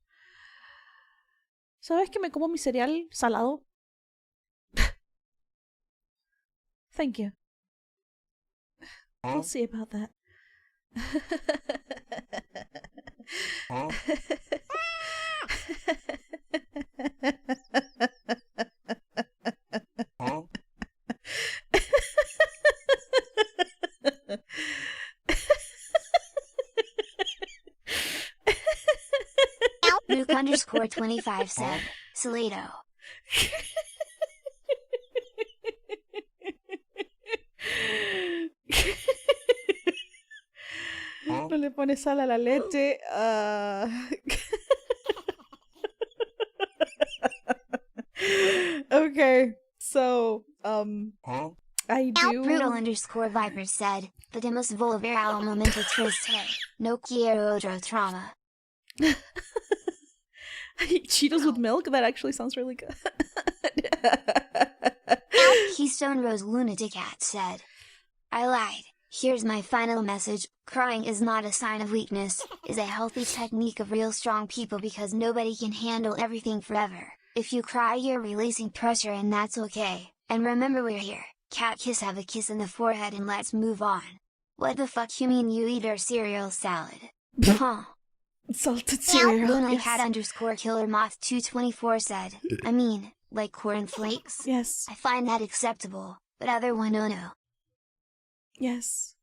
¿Sabes que me como mi cereal salado? Thank you. We'll see about that. Nuke_25 said, Salado. No le pone sal a la leche. Okay, so I do. Brutal_Viper said, Podemos volver al momento triste. No quiero otro trauma. Cheetos with milk? That actually sounds really good. Keystone Rose Lunatic Cat said, I lied. Here's my final message, crying is not a sign of weakness, is a healthy technique of real strong people because nobody can handle everything forever. If you cry you're releasing pressure and that's okay, and remember we're here, cat kiss have a kiss in the forehead and let's move on. What the fuck you mean you eat our cereal salad? Huh? Salted cereal. Lunacat_Killer Moth 224 said, I mean, like cornflakes? Yes. I find that acceptable, but other one oh no. Yes.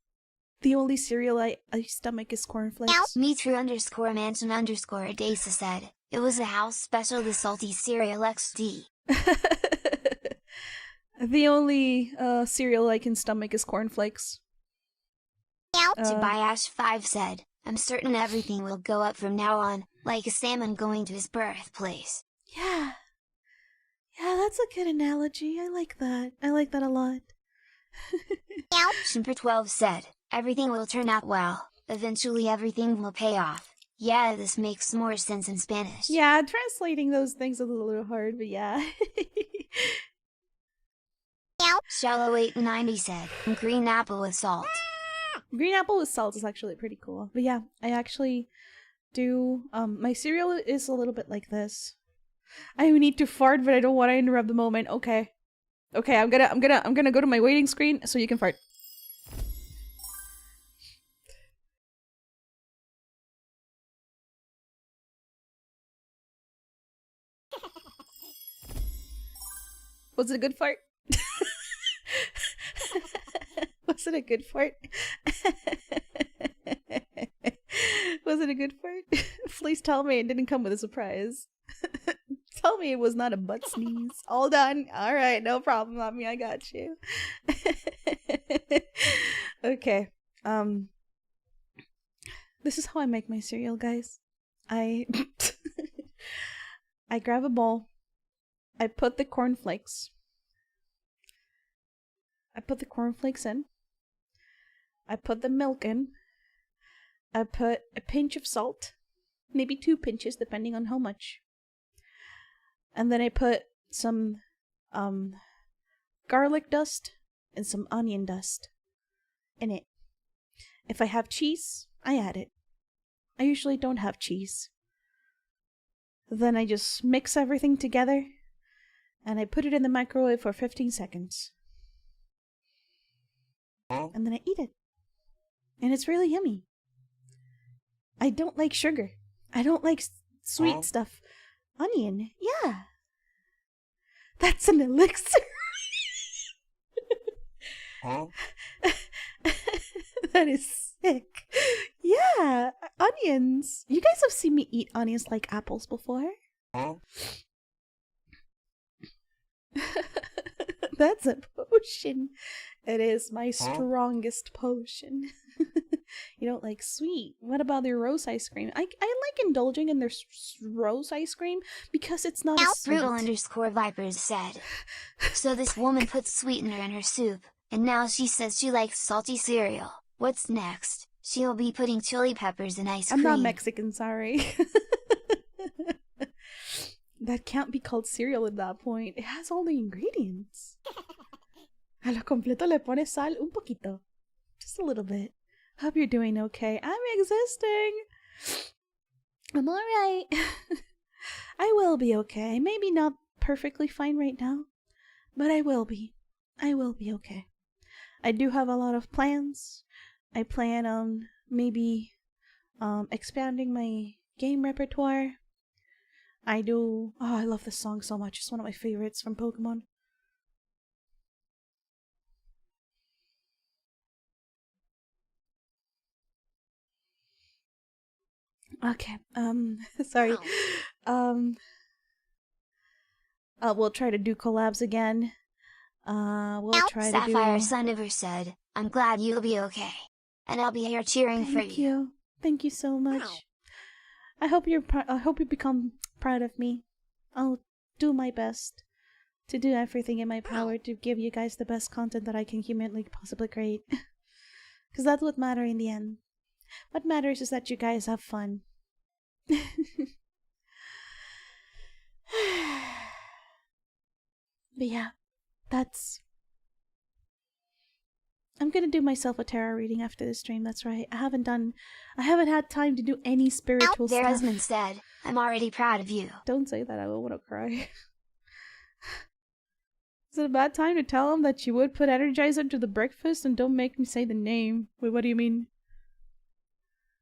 The only cereal I stomach is cornflakes. Metru_Mansion_Adasa said, it was a house special the salty cereal XD. The only cereal I can stomach is cornflakes. Tobiash5 said, I'm certain everything will go up from now on, like a salmon going to his birthplace. Yeah. Yeah, that's a good analogy. I like that. I like that a lot. Shimper12 said, everything will turn out well, eventually everything will pay off. Yeah, this makes more sense in Spanish. Yeah, translating those things is a little hard, but yeah. Shallow890 said, green apple with salt. Green apple with salt is actually pretty cool. But yeah, I actually do, my cereal is a little bit like this. I need to fart, but I don't want to interrupt the moment. Okay. Okay, I'm gonna go to my waiting screen so you can fart. Was it a good fart? Was it a good fart? Was it a good fart? Please tell me it didn't come with a surprise. Tell me it was not a butt sneeze. All done. All right, no problem, mommy. I got you. Okay. This is how I make my cereal, guys. I grab a bowl. I put the cornflakes. I put the cornflakes in. I put the milk in. I put a pinch of salt. Maybe 2 pinches, depending on how much. And then I put some garlic dust and some onion dust in it. If I have cheese, I add it. I usually don't have cheese. Then I just mix everything together and I put it in the microwave for 15 seconds. And then I eat it. And it's really yummy. I don't like sugar. I don't like sweet stuff. Onion, yeah. That's an elixir. That is sick. Yeah, onions. You guys have seen me eat onions like apples before? That's a potion. It is my strongest potion. You don't like sweet. What about their rose ice cream? I like indulging in their rose ice cream because it's not as sweet. Brutal_Vipers said. So this woman puts sweetener in her soup, and now she says she likes salty cereal. What's next? She'll be putting chili peppers in ice cream. I'm not Mexican, sorry. That can't be called cereal at that point. It has all the ingredients. A lo completo le pones sal un poquito. Just a little bit. Hope you're doing okay. I'm existing. I'm alright. I will be okay. Maybe not perfectly fine right now, but I will be. I will be okay. I do have a lot of plans. I plan on maybe expanding my game repertoire. I do. Oh, I love this song so much. It's one of my favorites from Pokemon. Okay. Sorry. We'll try to do collabs again. We'll try to do. Sapphire Sundiver said, "I'm glad you'll be okay, and I'll be here cheering for you." Thank you. Thank you so much. I hope you become proud of me. I'll do my best to do everything in my power to give you guys the best content that I can humanly possibly create. Because that's what matters in the end. What matters is that you guys have fun. But yeah, I'm gonna do myself a tarot reading after this stream, that's right. I haven't had time to do any spiritual Their stuff. husband said, "I'm already proud of you." Don't say that, I will want to cry. Is it a bad time to tell him that you would put Energizer to the breakfast and don't make me say the name? Wait, what do you mean?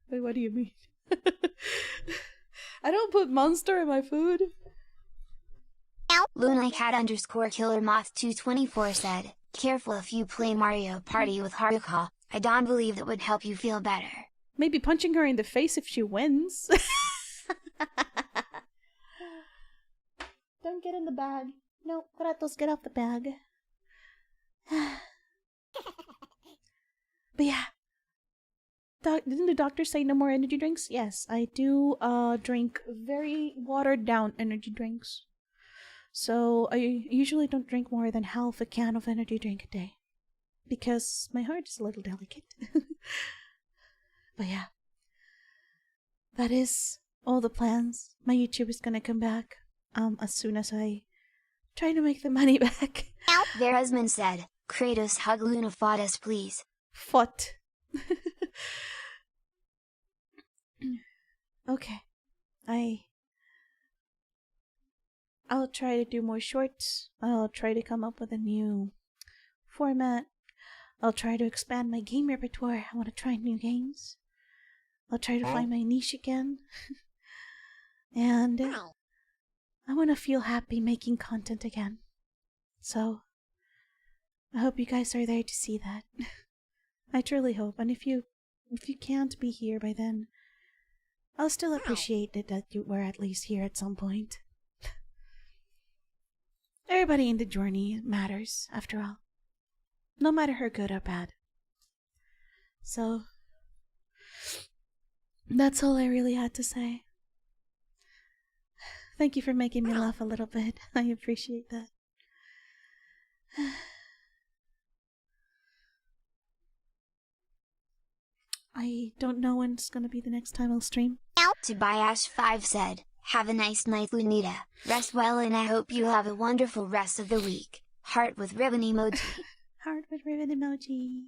Wait, what do you mean? I don't put Monster in my food. LunaCat_KillerMoth224 said, "Careful if you play Mario Party with Haruka. I don't believe that would help you feel better." Maybe punching her in the face if she wins. Don't get in the bag. No, Kratos, get off the bag. But yeah. Didn't the doctor say no more energy drinks? Yes, I do drink very watered down energy drinks. So I usually don't drink more than half a can of energy drink a day. Because my heart is a little delicate. But yeah. That is all the plans. My YouTube is gonna come back as soon as I try to make the money back. Their husband said, "Kratos, hug Luna Fadas, please." Fought. Okay. I'll try to do more shorts. I'll try to come up with a new format. I'll try to expand my game repertoire. I want to try new games. I'll try to find my niche again. And I want to feel happy making content again. So I hope you guys are there to see that. I truly hope. And if you can't be here by then, I'll still appreciate it that you were at least here at some point. Everybody in the journey matters, after all. No matter how good or bad. So, that's all I really had to say. Thank you for making me laugh a little bit. I appreciate that. I don't know when it's gonna be the next time I'll stream. Tobias5 said, "Have a nice night, Lunita. Rest well and I hope you have a wonderful rest of the week." Heart with ribbon emoji. Heart with ribbon emoji.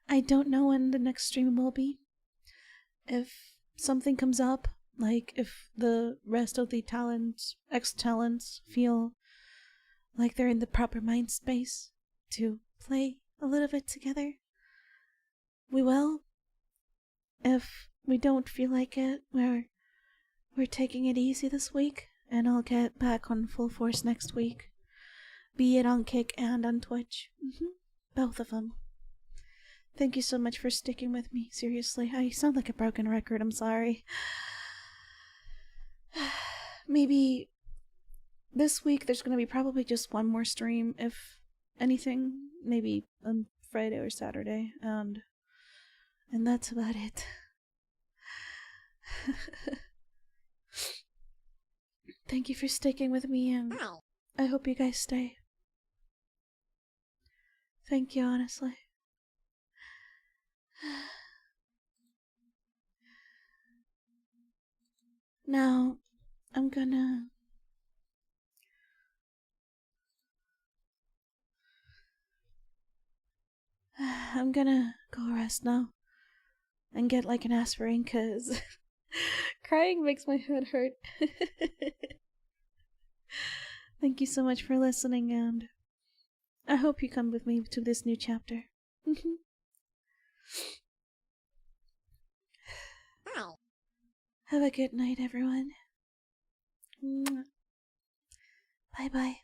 I don't know when the next stream will be. If something comes up, like if the rest of the ex-talents feel like they're in the proper mind space to play a little bit together, we will. If we don't feel like it, we're taking it easy this week, and I'll get back on full force next week. Be it on Kick and on Twitch. Both of them. Thank you so much for sticking with me. Seriously, I sound like a broken record. I'm sorry. Maybe this week there's gonna be probably just one more stream, if anything. Maybe on Friday or Saturday, and that's about it. Thank you for sticking with me, and I hope you guys stay. Thank you, honestly. Now, I'm gonna go rest now and get like an aspirin, cause crying makes my head hurt. Thank you so much for listening, and I hope you come with me to this new chapter. Have a good night, everyone. Bye bye.